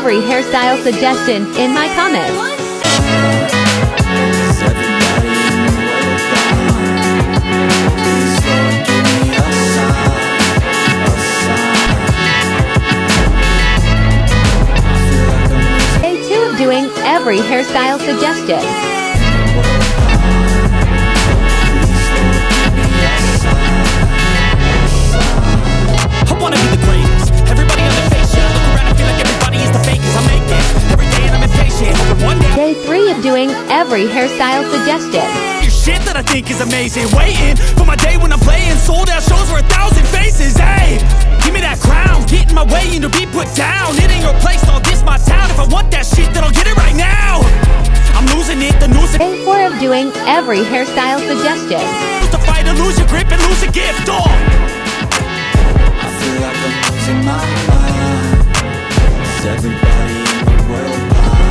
every hairstyle suggestion in my comments. Day 2 of doing every hairstyle suggestion. Day 3 of doing every hairstyle suggestion. Your shit that I think is amazing. Waiting for my day when I'm playing sold out shows for 1,000 faces. Hey, give me that crown, get in my way and to be put down. It ain't your place, all this my town. If I want that shit, then I'll get it right now. I'm losing it, the news. Day 4 of doing every hairstyle suggestion. To fight or lose your grip and lose a gift. Oh, I feel like I'm losing my mind. Is everybody in the world blind?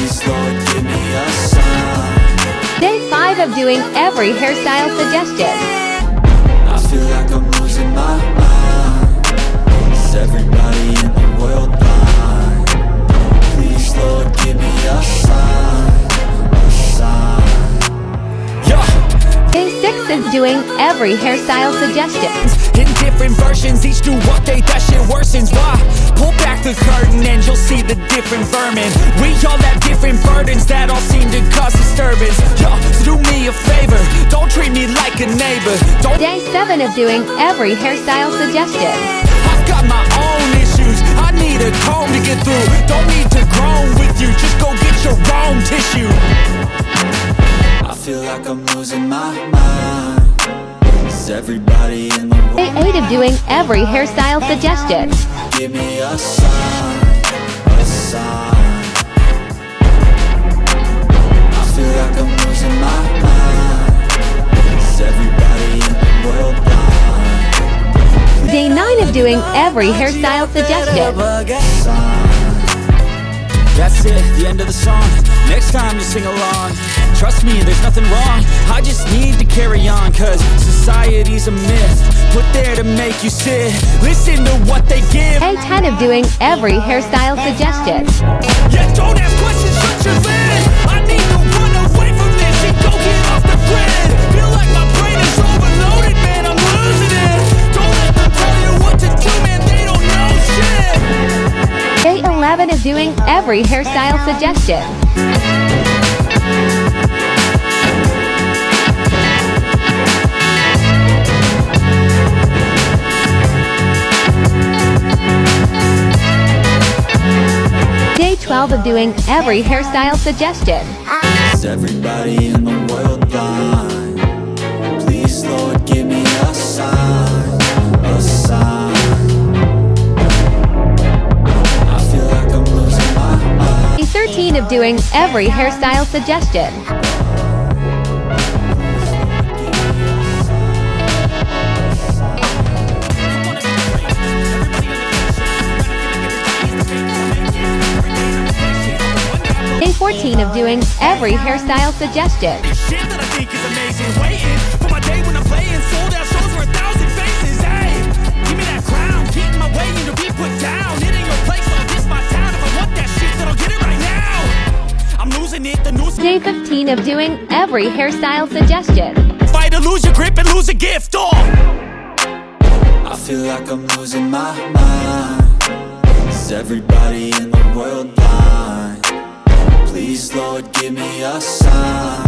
Please, Lord, give me a sign. Day 5 of doing every hairstyle suggestion. I feel like I'm losing my mind. Is everybody in the world blind? Please, Lord, give me a sign. A sign. yeah. Day 6 is doing every hairstyle suggestion. In different versions, each new update, that shit worsens. Why? Pull back the curtain and you'll see the different vermin. We all have different burdens that all seem to cause disturbance. Yo, so do me a favor, don't treat me like a neighbor. Don't. Day 7 of doing every hairstyle suggestion. I've got my own issues, I need a comb to get through. Don't need to groan with you, just go get your own tissue. I feel like I'm losing my mind. Is everybody in the world? Day 8 of doing every hairstyle suggestion. Give me a sign, a sign. I feel like I'm losing my mind. Is everybody in the world blind? Day 9 of doing every hairstyle suggestion. That's it, the end of the song. Next time you sing along, trust me, there's nothing wrong. I just need to carry on, cause society's a myth put there to make you sit. Listen to what they give. Day 10 of doing every hairstyle suggestion. Yeah, don't ask questions, shut your lid. I need to run away from this and go get off the grid. Feel like my brain is overloaded, man, I'm losing it. Don't let them tell you what to do, man, they don't know shit. Day 11 is doing every hairstyle suggestion. Day 12 of doing every hairstyle suggestion. Is everybody in the world blind? Please, Lord, give me a sign, a sign. I feel like I'm losing my mind. Day 13 of doing every hairstyle suggestion. Day 14 of doing every hairstyle suggestion. Shit that I think is amazing. Waiting for my day when I'm playing sold out shows for 1,000 faces. Hey, give me that crown, get in my way and to be put down. It ain't your place, all this my town. If I want that shit, then I'll get it right now. I'm losing it, the news. Day 15 of doing every hairstyle suggestion. Fight or lose your grip and lose a gift. Oh, I feel like I'm losing my mind. Is everybody in the world blind? Please, Lord, give me a sign.